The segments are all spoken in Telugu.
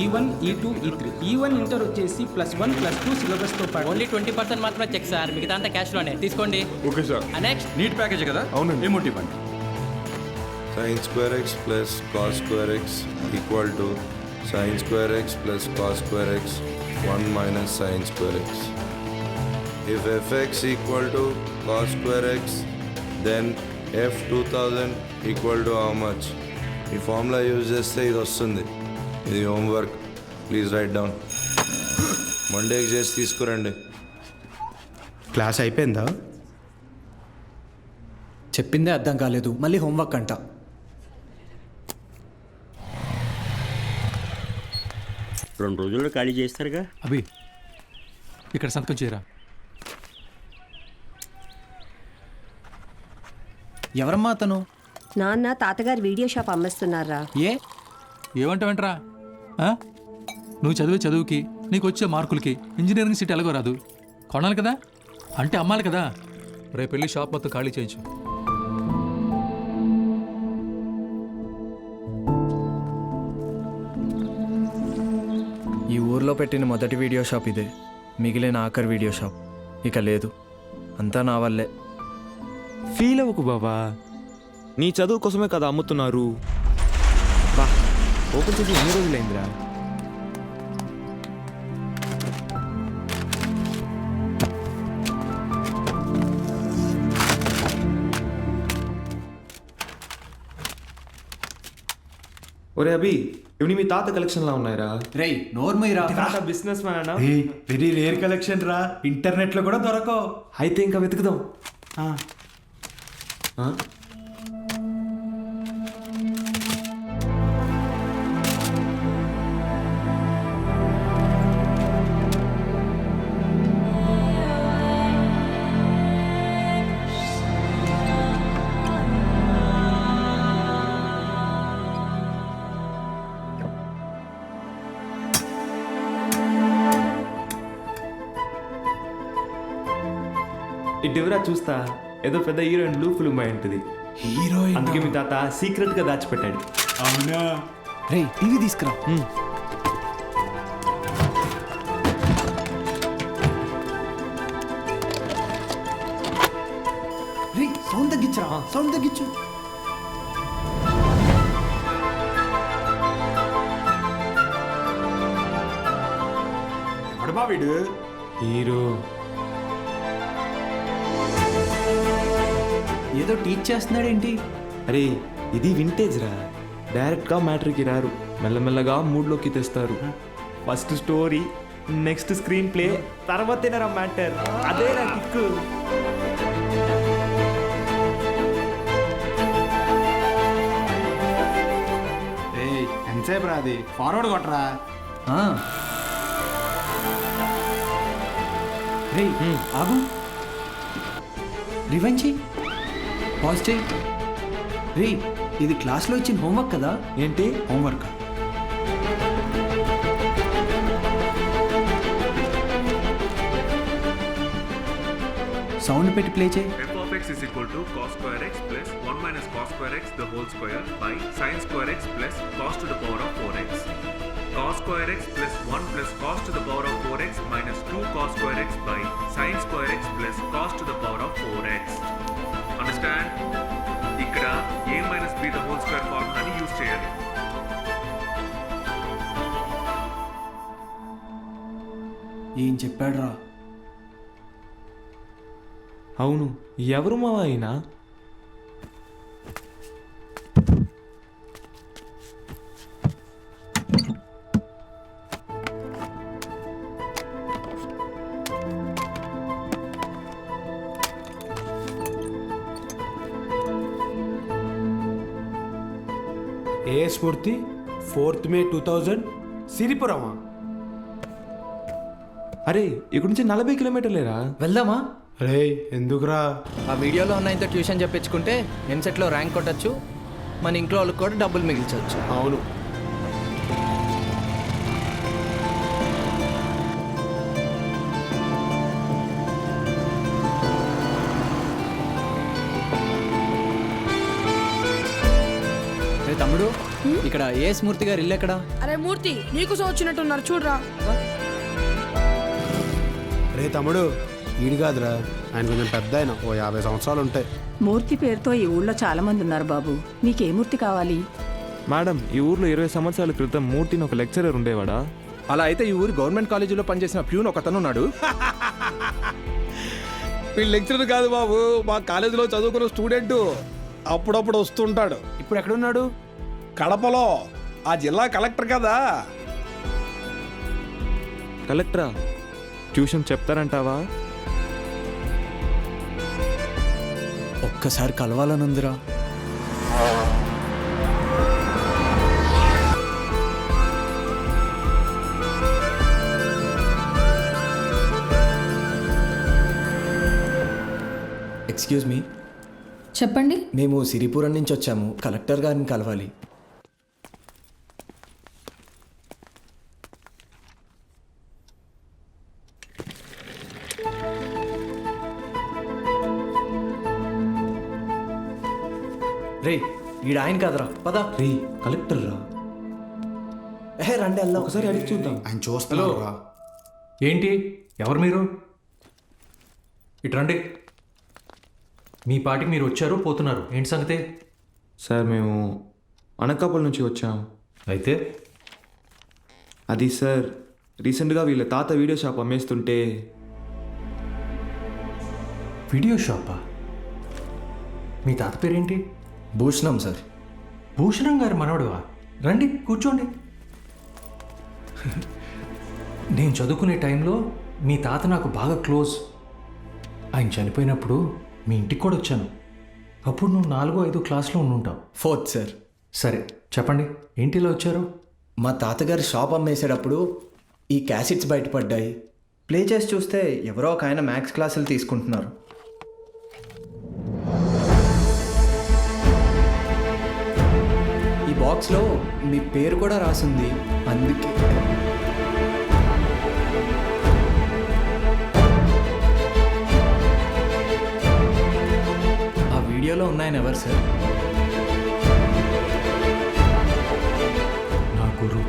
E1, E2, E3. E1 inter వచ్చేసి +1 +2 సిలబస్తో పాటు ఓన్లీ 20% మాత్రమే చెక్ సార్, మిగతా అంతా క్యాష్లోనే తీసుకోండి. Okay sir. Next NEET package కదా? అవునండి. ఏమోటి ఇవ్వండి. sin square x plus cos square x equal to sin square x plus cos square x 1 minus sin square x. If fx equal to cos square x, then f 2000 equal to how much? ఈ ఫార్ములా యూజ్ చేస్తే ఇది వస్తుంది. ఇది హోంవర్క్, ప్లీజ్ రైట్ డౌన్. మండేకి చేసి తీసుకురండి. క్లాస్ అయిపోయిందా? చెప్పిందే అర్థం కాలేదు, మళ్ళీ హోంవర్క్ అంట. రెండు రోజుల్లో ఖాళీ చేస్తారుగా. అభి ఇక్కడ సంతకం చేయరా. ఎవరమ్మా అతను? నాన్న తాతగారు వీడియో షాప్ అమ్మేస్తున్నారా? ఏమంటావేంట్రా? నువ్వు చదివే చదువుకి నీకు వచ్చే మార్కులకి ఇంజనీరింగ్ సీట్ ఎలాగో రాదు. కొనాలి కదా, అంటే అమ్మాలి కదా. రేపు వెళ్ళి షాప్ మొత్తం ఖాళీ చేయించు. ఈ ఊర్లో పెట్టిన మొదటి వీడియో షాప్ ఇదే, మిగిలిన ఆఖరి వీడియో షాప్ ఇక లేదు. అంతా నా వల్లే. ఫీల్ అవ్వకు బాబా, నీ చదువు కోసమే కదా అమ్ముతున్నారు. బా ఓపెన్ చేసి ఎన్ని రోజులైందిరా? ఒరే అభి, ఇవి మీ తాత కలెక్షన్లా ఉన్నాయిరా. రేయ్ నోర్మయ్యరా, తాత business man. Very rare collection రా, ఇంటర్నెట్లో కూడా దొరకవు. అయితే ఇంకా వెతుకుదాం. ఇటువరా చూస్తా, ఏదో పెద్ద హీరోయిన్ బ్లూ ఫిల్మ్ అయి ఉంటుంది. హీరోయిన్ అందుకే మీ తాత సీక్రెట్ గా దాచిపెట్టాడు. అవునా? రేయ్ టీవీ తీసుకురా. రేయ్ సౌండ్ తగ్గించరా, సౌండ్ తగ్గించు. అడబా వీడు హీరో ఏదో టీచ్ చేస్తున్నాడేంటి? అరే ఇది వింటేజ్ రా, డైరెక్ట్ గా మ్యాటర్కి రారు, మెల్లమెల్లగా మూడ్లోకి తెస్తారు. First story, next screenplay, తర్వాతేనరా మ్యాటర్. అదే రా కిక్. ఎంతసేపు రాది, ఫార్వర్డ్ కొట్టరా. రేయ్ ఆగు, రివెంజ్ చెయ్యి, పాజ్ చెయ్యి. రేయ్ ఇది క్లాస్లో ఇచ్చిన హోంవర్క్ కదా. ఏంటి హోంవర్క్? సౌండ్ పెట్టి ప్లే చేయి. f of x is equal to cos square x plus 1 minus cos square x the whole square by sin square x plus cos to the power of 4x. Cos square x plus 1 plus cos to the power of 4x minus 2 cos square x by sin square x plus cos to the power of 4x. Understand? ఇక్కడ a minus b the whole square ఫార్ములాని యూజ్ చేయాలి. ఏం చెప్పాడు రా? అవును, ఎవరు మావా అయినా? ఏ స్ఫూర్తి 4th May 2000 సిరిపురమా? అరే ఇక్కడ నుంచి 40 కిలోమీటర్లేరా. వెళ్దామా? రే ఎందుకురా? ఆ వీడియోలో ఉన్న ఇంత ట్యూషన్ చెప్పించుకుంటే ఎంసెట్లో ర్యాంక్ కొట్టచ్చు, మన ఇంట్లో వాళ్ళకి కూడా డబ్బులు మిగిల్చవచ్చు. అవును. తమ్ముడు ఇక్కడ ఏ స్మూర్తి గారు ఇల్లు ఎక్కడ? అరే మూర్తి నీకోసం వచ్చినట్టున్నారు చూడరా. రే తమ్ముడు, ఈడు కాదురా, ఆయన కొంచెం పెద్ద ఆయన, ఓ 50 సంవత్సరాలు ఉంటాయి. మూర్తి పేరుతో ఈ ఊళ్ళో చాలా మంది ఉన్నారు బాబు. నీకే మూర్తి కావాలి? మేడం, ఈ ఊర్లో 20 సంవత్సరాల క్రితం మూర్తిని ఒక లెక్చరర్ ఉండేవాడా? అలా అయితే ఈ ఊరు గవర్నమెంట్ కాలేజీలో పనిచేసిన ప్యూన్ ఒకతను ఉన్నాడు. వీళ్ళు లెక్చరర్ కాదు బాబు, మా కాలేజీలో చదువుకున్న స్టూడెంట్. అప్పుడప్పుడు వస్తుంటాడు. ఇప్పుడు ఎక్కడున్నాడు? కడపలో. ఆ జిల్లా కలెక్టర్ కదా. కలెక్టరా? ట్యూషన్ చెప్తారంటావా? ఒక్కసారి కలవాలనుందిరా. Excuse me. చెప్పండి. మేము సిరిపురం నుంచి వచ్చాము, కలెక్టర్ గారిని కలవాలి. రే, ఈడ ఆయన కాదురా, పద. రే, కలెక్టర్ రా. రండి వెళ్దాం. ఒకసారి అడిగి చూద్దాం. ఆయన చూస్తున్నాడు. ఏంటి, ఎవరు మీరు? ఇటు రండి. మీ పాటికి మీరు వచ్చారు, పోతున్నారు. ఏంటి సంగతి? సార్, మేము అనకాపల్లి నుంచి వచ్చాం. అయితే అది సార్, రీసెంట్గా వీళ్ళ తాత వీడియో షాప్ అమ్మేస్తుంటే. వీడియో షాపా? మీ తాత పేరేంటి? భూషణం సార్. భూషణం గారి మనవడువా? రండి, కూర్చోండి. నేను చదువుకునే టైంలో మీ తాత నాకు బాగా క్లోజ్. ఆయన చనిపోయినప్పుడు మీ ఇంటికి కూడా వచ్చాను. అప్పుడు నువ్వు 4వ-5వ క్లాస్లో ఉండుంటావు. 4th sir. సరే, చెప్పండి, ఏంటి ఇలా వచ్చారు? మా తాతగారు షాప్ అమ్మేసేటప్పుడు ఈ క్యాసెట్స్ బయటపడ్డాయి. ప్లే చేసి చూస్తే ఎవరో ఒక ఆయన మ్యాథ్స్ క్లాసులు తీసుకుంటున్నారు. ఈ బాక్స్లో మీ పేరు కూడా రాసింది, అందుకే. ఆ వీడియోలో ఉన్నాయని ఎవరు సార్? నా గురు.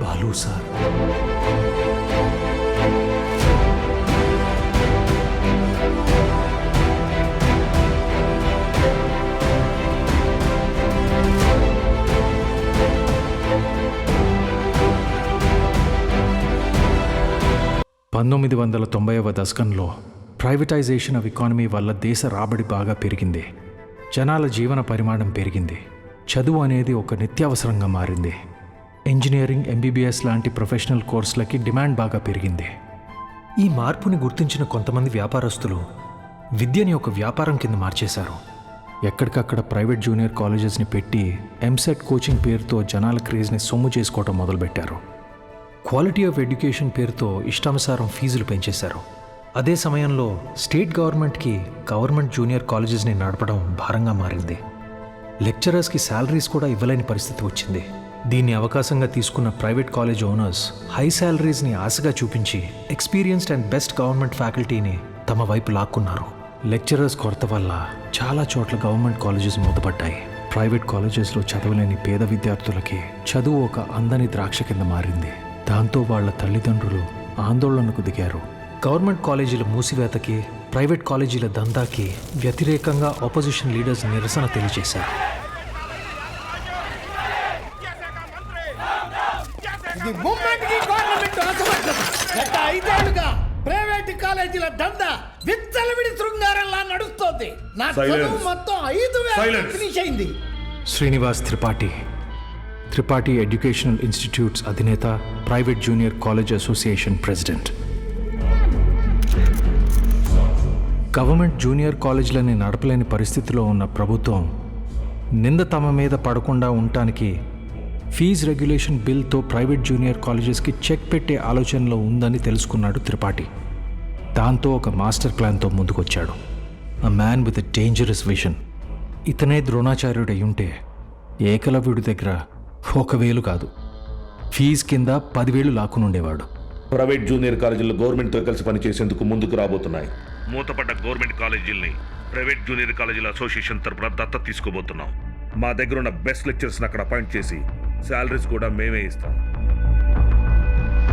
బాలు సార్. దశకంలో ప్రైవేటైజేషన్ ఆఫ్ ఎకానమీ వల్ల దేశ రాబడి బాగా పెరిగింది. జనాల జీవన పరిమాణం పెరిగింది. చదువు అనేది ఒక నిత్యావసరంగా మారింది. ఇంజనీరింగ్, ఎంబీబీఎస్ లాంటి ప్రొఫెషనల్ కోర్సులకి డిమాండ్ బాగా పెరిగింది. ఈ మార్పుని గుర్తించిన కొంతమంది వ్యాపారస్తులు విద్యని ఒక వ్యాపారం కింద మార్చేశారు. ఎక్కడికక్కడ ప్రైవేట్ జూనియర్ కాలేజెస్ని పెట్టి ఎంసెట్ కోచింగ్ పేరుతో జనాల క్రేజ్ని సొమ్ము చేసుకోవటం మొదలుపెట్టారు. క్వాలిటీ ఆఫ్ ఎడ్యుకేషన్ పేరుతో ఇష్టానుసారం ఫీజులు పెంచేశారు. అదే సమయంలో స్టేట్ గవర్నమెంట్కి గవర్నమెంట్ జూనియర్ కాలేజెస్ని నడపడం భారంగా మారింది. లెక్చరర్స్కి శాలరీస్ కూడా ఇవ్వలేని పరిస్థితి వచ్చింది. దీన్ని అవకాశంగా తీసుకున్న ప్రైవేట్ కాలేజ్ ఓనర్స్ హై శాలరీస్ని ఆశగా చూపించి ఎక్స్పీరియన్స్డ్ అండ్ బెస్ట్ గవర్నమెంట్ ఫ్యాకల్టీని తమ వైపు లాక్కున్నారు. లెక్చరర్స్ కొరత వల్ల చాలా చోట్ల గవర్నమెంట్ కాలేజెస్ మూతపడ్డాయి. ప్రైవేట్ కాలేజెస్లో చదవలేని పేద విద్యార్థులకి చదువు ఒక అందని ద్రాక్ష కింద మారింది. దాంతో వాళ్ల తల్లిదండ్రులు ఆందోళనకు దిగారు. గవర్నమెంట్ కాలేజీల మూసివేతకి, ప్రైవేట్ కాలేజీల దందాకి వ్యతిరేకంగా ఆపోజిషన్ లీడర్స్ నిరసన తెలియజేశారు. ప్రైవేట్ కాలేజీల దందా విచ్చలవిడి శృంగారంలా నడుస్తోంది. నా చదువు మొత్తం 5,000 ఫినిష్ అయింది. శ్రీనివాస్ త్రిపాఠి ఎడ్యుకేషనల్ ఇన్స్టిట్యూట్స్ అధినేత, private junior college association president. Government junior కాలేజీలని నడపలేని పరిస్థితిలో ఉన్న ప్రభుత్వం నింద తమ మీద పడకుండా ఉండటానికి ఫీజు రెగ్యులేషన్ బిల్తో ప్రైవేట్ జూనియర్ కాలేజెస్కి చెక్ పెట్టే ఆలోచనలో ఉందని తెలుసుకున్నాడు త్రిపాఠి. దాంతో ఒక మాస్టర్ ప్లాన్తో ముందుకొచ్చాడు. A man with a dangerous vision. ఇతనే ద్రోణాచార్యుడు అయ్యుంటే ఏకలవ్యుడి దగ్గర 1,000 కాదు, ఫీజు కింద 10,000 లాక్కునుండేవాడు. ప్రైవేట్ జూనియర్ కాలేజీలు గవర్నమెంట్తో కలిసి పనిచేసేందుకు ముందుకు రాబోతున్నాయి. మూతపడ్డ గవర్నమెంట్ కాలేజీల్ని ప్రైవేట్ జూనియర్ కాలేజీల అసోసియేషన్ తరపున దత్తత తీసుకోబోతున్నాం. మా దగ్గర ఉన్న బెస్ట్ లెక్చర్స్ని అక్కడ అపాయింట్ చేసి శాలరీస్ కూడా మేమే ఇస్తాం.